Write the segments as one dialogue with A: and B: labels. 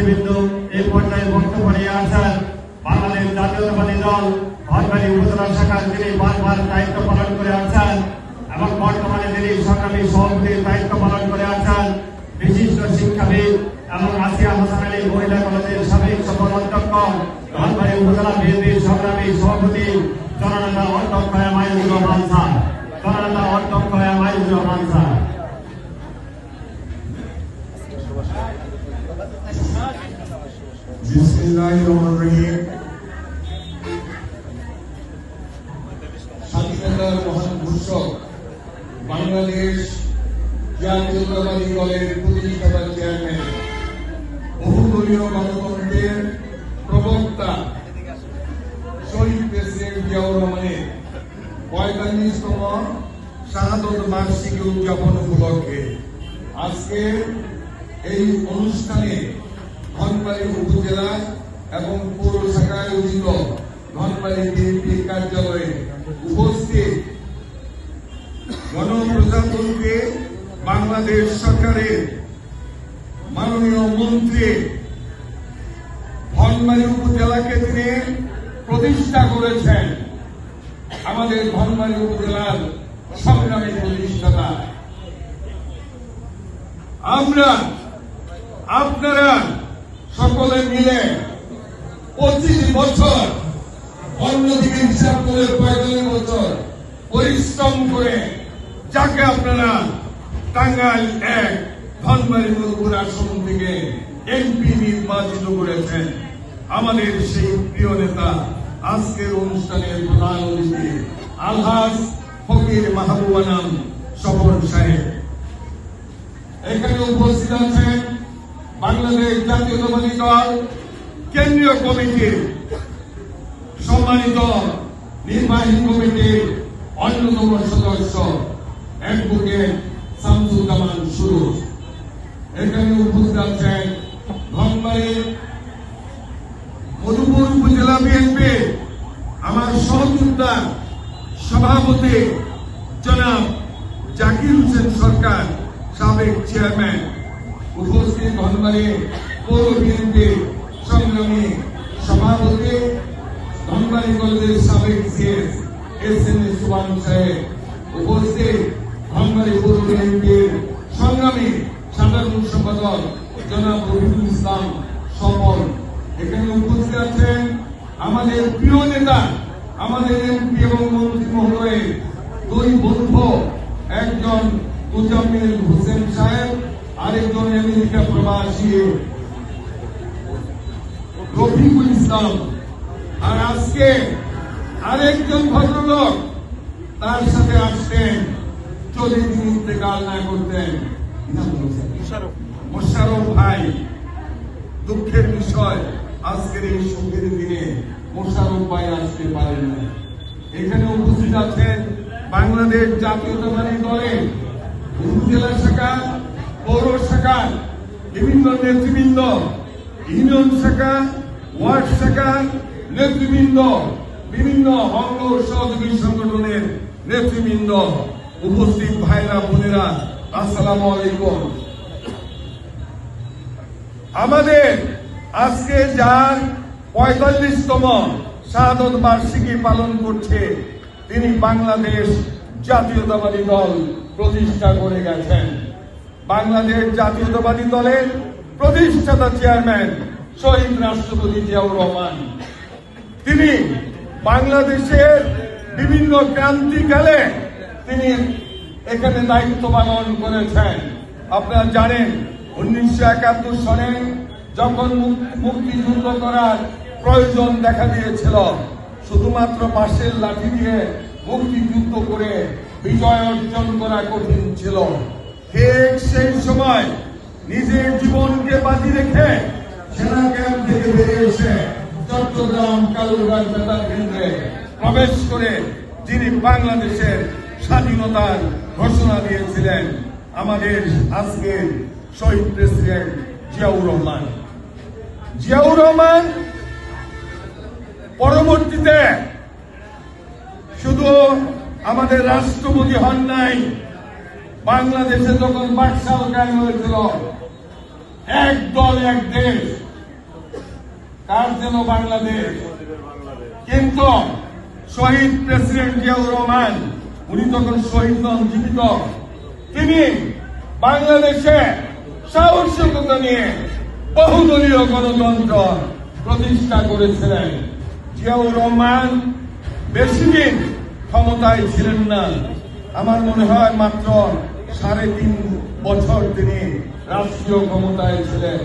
A: নেতৃবৃন্দ এই পর্যায়ে বক্তব্য নিয়ে আসেন বাংলাদেশ জাতীয়তাবাদী দল ধনবাড়ী উপজেলা শাখার যিনি বারবার দায়িত্ব পালন করে আসছেন এবং বর্তমানে যিনি সংগ্রামী সভাপতির দায়িত্ব পালন করে আসছেন বিশিষ্ট শিক্ষাবিদ এবং আসিয়া হাসান আলী মহিলা কলেজের সাবেক সফল অধ্যক্ষ ধনবাড়ী উপজেলা বিএনপির সংগ্রামী সভাপতি জননেতা অধ্যক্ষ মাইজুর রহমান স্যার জননেতা অধ্যক্ষ মাইজুর রহমান স্যার।
B: বিসমিল্লাহিররহমানিররহিম। স্বাধীনতার মহান ঘোষক বাংলাদেশ জাতীয়তাবাদী দলের প্রতিষ্ঠাতা চেয়ারম্যান, বহুদলীয় গণতন্ত্রের প্রবক্তা শহীদ প্রেসিডেন্ট জিয়াউর রহমানের ৪৫তম শাহাদত বার্ষিকী উদযাপন উপলক্ষে আজকে এই অনুষ্ঠানে ধনবাড়ী উপজেলা এবং পৌর শাখায় আয়োজিত ধনবাড়ী বিএনপি কার্যালয়ে উপস্থিত গণপ্রজাতন্ত্রী বাংলাদেশ সরকারের মাননীয় মন্ত্রী, ধনবাড়ী উপজেলাকে তিনি প্রতিষ্ঠা করেছেন। আমাদের ধনবাড়ী উপজেলার সংগ্রামী প্রতিষ্ঠাতা আমরা, আপনারা সকলে মিলে 25 বছর, অন্যদিকে হিসাব করে 45 বছর পরিশ্রম করে যাকে আপনারা টাঙ্গাইল 1 ধনবাড়ী মধুপুর আসন থেকে এমপি নির্বাচিত করেছেন, আমাদের সেই প্রিয় নেতা আজকের অনুষ্ঠানের প্রধান অতিথি আলহাজ ফকির মাহবুব আনাম স্বপন সাহেব। এখানে উপস্থিত আছেন বাংলাদেশ জাতীয়তাবাদী দল কেন্দ্রীয় কমিটির সম্মানিত নির্বাহী কমিটির অন্যতম সদস্য অ্যাডভোকেট শামসুজ্জামান সুরুজ। এখানে উপস্থিত আছেন ধনবাড়ী মধুপুর উপজেলা বিএনপি আমার সহযোদ্ধা সভাপতি জনাব জাকির হোসেন সরকার, সাবেক চেয়ারম্যান। উপস্থিত ধনবাড়ী পৌর বিএনপি সংগ্রামী সভাপতি, ধনবাড়ী কলেজের সাবেক সিএস এস.এম. সুবহান সাহেব। উপস্থিত ধনবাড়ী পৌর বিএনপির সংগ্রামী সাধারণ সম্পাদক জনাব রফিকুল ইসলাম স্বপন। এখানে উপস্থিত আছেন আমাদের প্রিয় নেতা, আমাদের এমপি এবং মন্ত্রী মহোদয়ের দুই বন্ধু, একজন মুজাম্মিল হোসেন সাহেব, আরেকজন আমেরিকা প্রবাসী রফিকুল ইসলাম। আর আজকে আরেকজন ভদ্রলোক তার সাথে আসছেন, যদি তিনি ইন্তেকাল না করতেন, মোশাররফ ভাই। দুঃখের বিষয় আজকের এই সুখের দিনে মোশাররফ ভাই আসতে পারেন না। এখানে উপস্থিত আছেন বাংলাদেশ জাতীয়তাবাদী দলের উপজেলা শাখা, পৌর শাখা, বিভিন্ন নেতৃবৃন্দ, ইউনিয়ন শাখা, ওয়ার্ড শাখা নেতৃবৃন্দ, বিভিন্ন অঙ্গ সহযোগী সংগঠনের নেতৃবৃন্দ, উপস্থিত ভাইরা বোনেরা, আসসালামু আলাইকুম। আমাদের আজকে যার ৪৫তম শাহাদত বার্ষিকী পালন করছে, তিনি বাংলাদেশ জাতীয়তাবাদী দল প্রতিষ্ঠা করে গেছেন। বাংলাদেশ জাতীয়তাবাদী দলের প্রতিষ্ঠাতা চেয়ারম্যান শহীদ রাষ্ট্রপতি জিয়াউর রহমান। তিনি বাংলাদেশের বিভিন্ন ক্রান্তিকালে তিনি এখানে দায়িত্ব পালন করেছেন। আপনারা জানেন 1971 সনে যখন মুক্তিযুদ্ধ করার প্রয়োজন দেখা দিয়েছিল, শুধুমাত্র বাঁশের লাঠি দিয়ে মুক্তিযুদ্ধ করে বিজয় অর্জন করা কঠিন ছিল। ঠিক সেই সময় নিজের জীবনকে বাজি রেখে সেনা ক্যাম্প থেকে বেরিয়ে এসে চট্টগ্রাম কালুরঘাট বেতার কেন্দ্রে প্রবেশ করে যিনি বাংলাদেশের স্বাধীনতার ঘোষণা দিয়েছিলেন, আমাদের আজকের শহীদ প্রেসিডেন্ট জিয়াউর রহমান। জিয়াউর রহমান পরবর্তীতে শুধু আমাদের রাষ্ট্রপতি হন নাই, বাংলাদেশে যখন বাকশাল কায়েম হয়েছিল, এক দল এক দেশ কার যেন বাংলাদেশ। কিন্তু শহীদ প্রেসিডেন্ট জিয়াউর রহমান উনি তখন শহীদ নন, জীবিত। তিনি বাংলাদেশে সাহসিকতা নিয়ে বহুদলীয় গণতন্ত্র প্রতিষ্ঠা করেছিলেন। জিয়াউর রহমান বেশি দিন ক্ষমতায় ছিলেন না, আমার মনে হয় মাত্র 3.5 বছর তিনি রাষ্ট্রীয় ক্ষমতায় ছিলেন।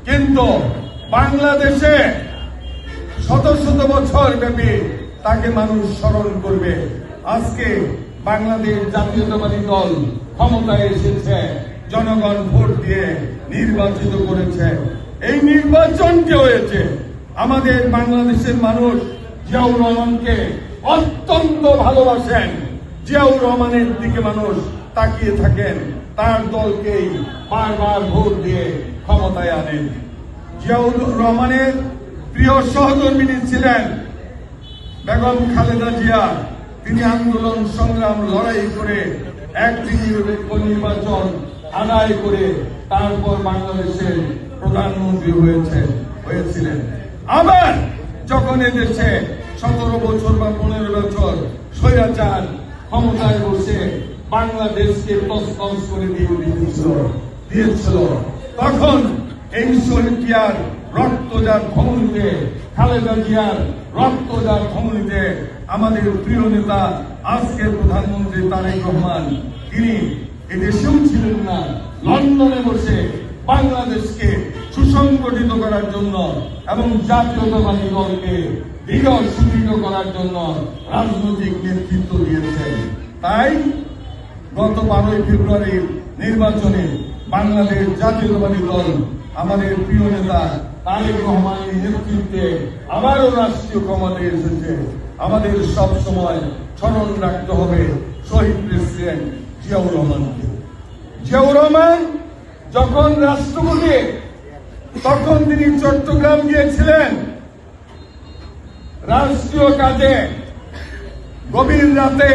B: কিন্তু বাংলাদেশে শত শত বছর ব্যাপী তাকে মানুষ স্মরণ করবে। আজকে বাংলাদেশ জাতীয়তাবাদী দল ক্ষমতায় এসেছে, জনগণ ভোট দিয়ে নির্বাচিত করেছে। এই নির্বাচনটি হয়েছে আমাদের বাংলাদেশের মানুষ জিয়াউর রহমানকে অত্যন্ত ভালোবাসেন। জিয়াউর রহমানের দিকে মানুষ তাকিয়ে থাকেন, তার দলকেই বারবার ভোট দিয়ে ক্ষমতায় আনেন। জিয়াউর রহমানের প্রিয় সহধর্মিণী ছিলেন বেগম খালেদা জিয়া। তিনি আন্দোলন সংগ্রাম লড়াই করে একটি নির্বাচন আদায় করে তারপর বাংলাদেশের প্রধানমন্ত্রী হয়েছিলেন। আবার যখন এদেশে 17 বছর বা 15 বছর স্বৈরাচার ক্ষমতায় বসে বাংলাদেশকে তছনছ করে দিয়েছিল, তখন এই শহীদ জিয়ার রক্ত যার ধমনীতে, খালেদা জিয়ার রক্ত যার ধমনীতে আমাদের প্রিয় নেতা আজকের প্রধানমন্ত্রী তারেক রহমান, তিনি এদেশেও ছিলেন না, লন্ডনে বসে বাংলাদেশকে সুসংগঠিত করার জন্য এবং জাতীয়তাবাদী দলকে দৃঢ় সুদৃঢ় করার জন্য রাজনৈতিক নেতৃত্ব দিয়েছেন। তাই গত 12 ফেব্রুয়ারির নির্বাচনে বাংলাদেশ জাতীয়তাবাদী দল আমাদের প্রিয় নেতা তারেক রহমানের নেতৃত্বে আবারও রাষ্ট্রীয় ক্ষমতায় এসেছে। আমাদের সব সময় স্মরণ রাখতে হবে শহীদ প্রেসিডেন্ট জিয়াউর রহমানকে। জিয়াউর রহমান যখন রাষ্ট্রপতি, তখন তিনি চট্টগ্রাম গিয়েছিলেন রাষ্ট্রীয় কাজে। গভীর রাতে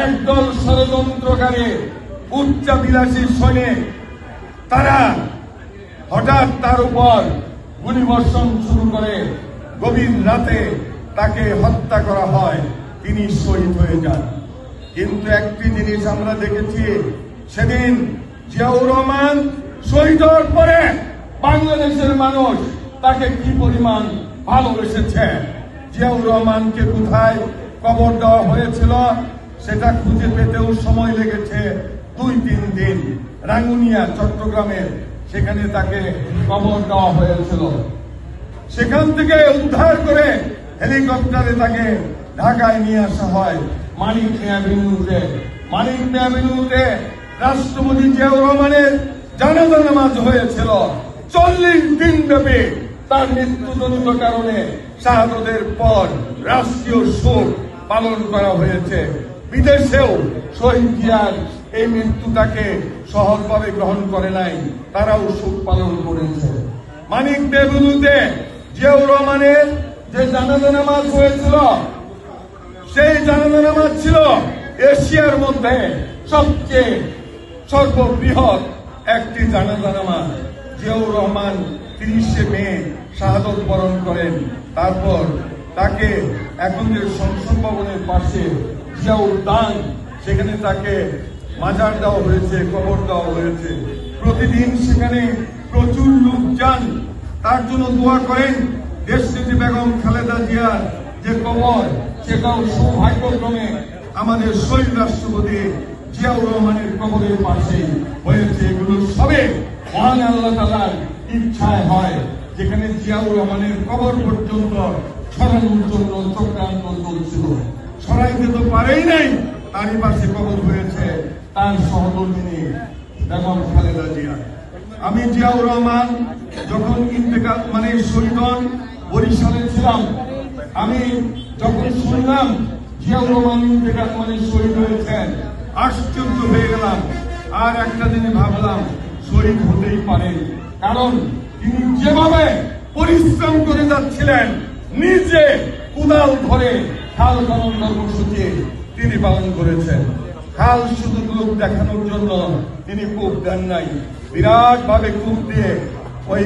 B: একদল ষড়যন্ত্রকারী উচ্চাভিলাষী সৈনিক তারা হঠাৎ তার উপর গুলিবর্ষণ শুরু করে। গভীর রাতে তাকে হত্যা করা হয়, তিনি শহীদ হয়ে যান। কিন্তু একটি জিনিস আমরা দেখেছি, সেদিন জিয়াউর রহমান শহীদ হওয়ার পরে বাংলাদেশের মানুষ তাকে কি পরিমাণ ভালোবেসেছে। জিয়াউর রহমানকে কোথায় কবর দেওয়া হয়েছিল সেটা খুঁজে পেতেও সময় লেগেছে 2-3 দিন। রাঙ্গুনিয়া, চট্টগ্রামের সেখানে তাকে কবর দেওয়া হয়েছিল। সেখান থেকে উদ্ধার করে হেলিকপ্টারে তাকে ঢাকায় নিয়ে আসা হয় মানিক মিয়া এভিনিউতে। মানিক মিয়া এভিনিউতে রাষ্ট্রপতি জিয়াউর রহমানের জানাজা নামাজ হয়েছিল। 40 দিন ব্যাপী তার মৃত্যুজনিত কারণে শাহাদতের পর রাষ্ট্রীয় শোক পালন করা হয়েছে। বিদেশেও শহীদ জিয়ার এই মৃত্যুটাকে সহজভাবে গ্রহণ করে নাই, তারাও শোক পালন করেছে। মানিক মিয়া এভিনিউতে জিয়াউর রহমানের যে জানাজা নামাজ হয়েছিল, সেই জানাজা নামাজ ছিল এশিয়ার মধ্যে সবচেয়ে সর্ববৃহৎ একটি জানাজা নামাজ। জিয়াউর রহমান 30শে মে শাহাদত বরণ করেন। তারপর তাকে এখন যে সংসদ ভবনের পাশে জিয়াউর দান, সেখানে তাকে মাজার দেওয়া হয়েছে, কবর দেওয়া হয়েছে। প্রতিদিন সেখানে প্রচুর লোক যান, তার জন্য দোয়া করেন। দেশনেত্রী বেগম খালেদা জিয়ার যে কবর, সেটাও সৌভাগ্যক্রমে আমাদের শহীদ রাষ্ট্রপতি জিয়াউর রহমানের কবরের পাশে হয়েছে। এগুলো সবে মহান আল্লাহ তাআলার ইচ্ছায় হয়। যেখানে জিয়াউর রহমানের কবর পর্যন্ত সরানোর জন্য চক্রান্ত চলছিল, সরাইতে তো পারেই নাই, তারই পাশে কবর হয়েছে তার সহধর্মিণী বেগম খালেদা জিয়া। আমি জিয়াউর রহমান যখন ইন্তেকাল শহীদ হন, বরিশালে ছিলাম। আমি যখন শুনলাম জিয়াউর রহমান ইন্তেকাল শহীদ হয়েছেন, আশ্চর্য হয়ে গেলাম। আর একটা জিনিস ভাবলাম, শহীদ হতেই পারে, কারণ তিনি যেভাবে পরিশ্রম করে যাচ্ছিলেন, নিজে কুদাল ধরে খাল খনন কর্মসূচি তিনি পালন করেছেন। খাল শুধু লোক দেখানোর জন্য তিনি কূপ দেন নাই, বিরাট ভাবে কূপ দিয়ে ওই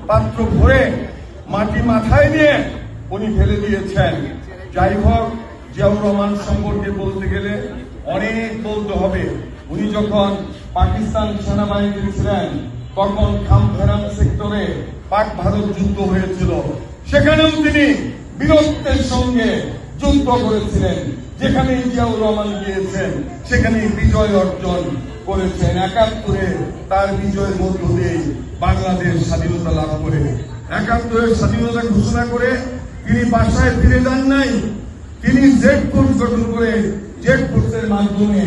B: পাত্র ভরে মাটি মাথায় নিয়ে উনি ফেলে দিয়েছেন। যাই হোক, জিয়াউর রহমান সম্পর্কে বলতে গেলে অনেক বলতে হবে। উনি যখন পাকিস্তান সেনাবাহিনীতে ছিলেন তখন খামখেরাম সেক্টরে পাক ভারত যুদ্ধ হয়েছিল, সেখানেও তিনি বীরত্বের সঙ্গে যুদ্ধ করেছিলেন। যেখানে জিয়াউর রহমান গিয়েছেন সেখানে বিজয় অর্জন করেছেন। ৭১-এ তার বিজয়ের মধ্য দিয়ে বাংলাদেশ স্বাধীনতা লাভ করে ৭১-এর স্বাধীনতা ঘোষণা করে তিনি বাসায় ফিরে যান নাই। তিনি জেড ফোর্স গঠন করে জেড ফোর্সের মাধ্যমে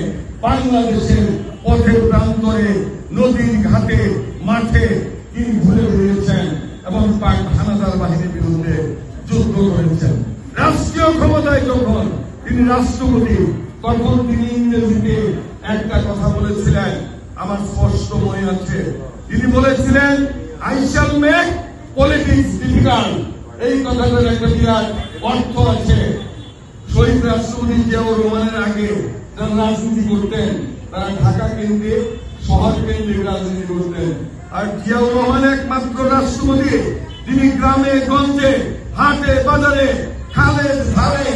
B: বাংলাদেশের পথে প্রান্তরে নদীর ঘাটে মাঠে তিনি ঘুরে বেরিয়েছেন এবং পাক হানাদার বাহিনীর বিরুদ্ধে যুদ্ধ করেছেন। রাষ্ট্রীয় ক্ষমতায় যখন তিনি রাষ্ট্রপতি, তখন তিনি ইংরেজিতে একটা কথা বলেছিলেন, আমার স্পষ্ট মনে আছে। তিনি বলেছিলেন, I shall make politics difficult. এই কথাটার একটা বিরাট অর্থ আছে। শহীদ রাষ্ট্রপতি জিয়াউর রহমানের আগে যারা রাজনীতি করতেন তারা ঢাকা কেন্দ্রে, শহর কেন্দ্রে রাজনীতি করতেন। আর জিয়াউর রহমান একমাত্র রাষ্ট্রপতি যিনি গ্রামে গঞ্জে হাটে বাজারে খালে ধারে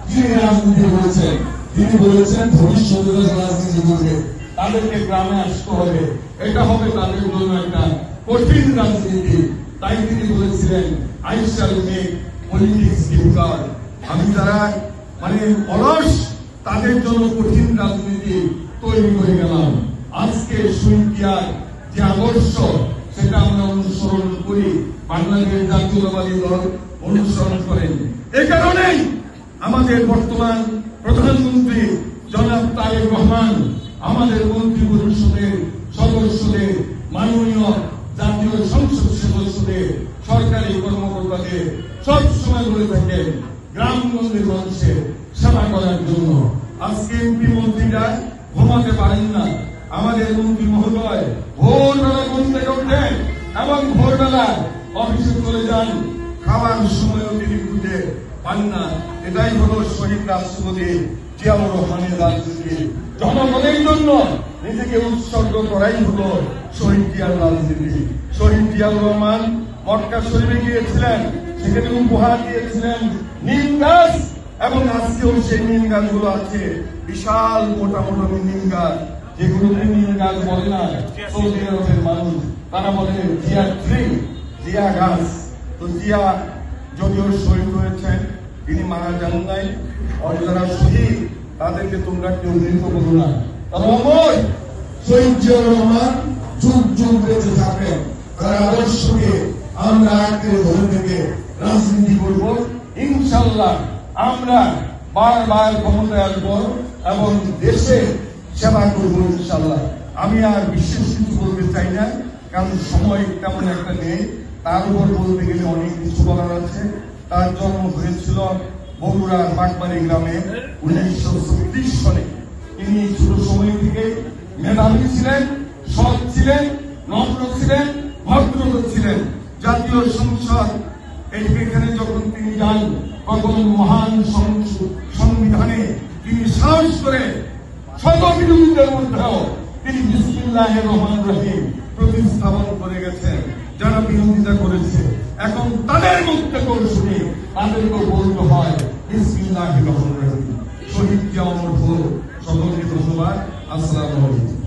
C: তিনি রাজনীতি করেছেন। তিনি বলেছেন ভবিষ্যতে রাজনীতি করবে তাদেরকে গ্রামে আসতে হবে, এটা হবে তাদের জন্য একটা কঠিন রাজনীতি। তাই তিনি বলেছিলেন, I shall make politics difficult.
B: আমি যারা অলস তাদের জন্য কঠিন রাজনীতি
C: তৈরি করে গেলাম। আজকে শহীদ জিয়ার যে আদর্শ সেটা আমরা অনুসরণ করি, বাংলাদেশ জাতীয়তাবাদী দল অনুসরণ করেন।
B: এ কারণেই আমাদের বর্তমান প্রধানমন্ত্রী জনাব তারেক রহমান
C: আমাদের মন্ত্রী পরিষদের সদস্যদের, মাননীয় জাতীয় সংসদ সদস্যদের, সরকারি কর্মকর্তাদের সবসময় বলে থাকেন গ্রামগঞ্জের মানুষের সেবা করার জন্য।
B: আজকে এমপি মন্ত্রীরা ঘুমাতে পারেন না। আমাদের মন্ত্রী মহোদয় ভোরবেলা ঘুম থেকে ওঠেন এবং ভোরবেলা অফিসে চলে যান, খাওয়ার সময়ও তিনি খুঁজে পান না। এটাই হলো শহীদ রাষ্ট্রপতি জিয়াউর রহমানের রাজনীতি। জনগণের জন্য নিজেকে উৎসর্গ করাই হলো শহীদ জিয়ার রাজনীতি। শহীদ জিয়াউর রহমান মক্কা শরীফে গিয়েছিলেন, সেখানে উপহার দিয়েছিলেন নিম গাছ, এবং আজকেও সেই নিম গাছগুলো আছে, বিশাল মোটা মোটা নিম গাছ, যেগুলো নিম গাছ বলে না সৌদি আরবের মানুষ, তারা বলে জিয়া ট্রি, জিয়া গাছ। তো জিয়া যদিও শহীদ হয়েছেন, তিনি মারা যান নাই। আর যারা শহীদ তাদেরকে তোমরা কেউ মৃত বলো না, তারা অমর।
C: শহীদ জিয়াউর রহমান যুগ যুগ বেঁচে থাকবেন। তার আদর্শকে আমরা আঁকড়ে ধরে থেকে রাজনীতি করব।
B: ইনশাল্লাহ আমরা বারবার ক্ষমতায় আসবো এবং দেশে সেবা করবো ইনশাল্লাহ। আমি আর বিশেষ কিছু বলতে চাই না, কারণ সময় তেমন একটা নেই। তার উপর বলতে গেলে অনেক কিছু বলার আছে। তার জন্ম হয়েছিল বগুড়ার বাগবাড়ি গ্রামে 1936 সালে। তিনি ছোট সময় থেকে মেধাবী ছিলেন, সৎ ছিলেন, নম্র ছিলেন, ভদ্র ছিলেন। জাতীয় সংসদ এখানে যখন তিনি যান, তখন মহান সংবিধানে তিনি সাহস করে শত বিরোধীদের মধ্যেও তিনি বিসমিল্লাহির রহমানির রহিম প্রতিস্থাপন করে গেছেন। যারা বিরোধিতা করেছে এখন তাদের মুক্ত করে শুনে তাদেরকে বলতে হয় বিসমিল্লাহির রহমানির রহিম। শহীদ জিয়া অমর হোক। সকলকে ধন্যবাদ। আসসালামু আলাইকুম।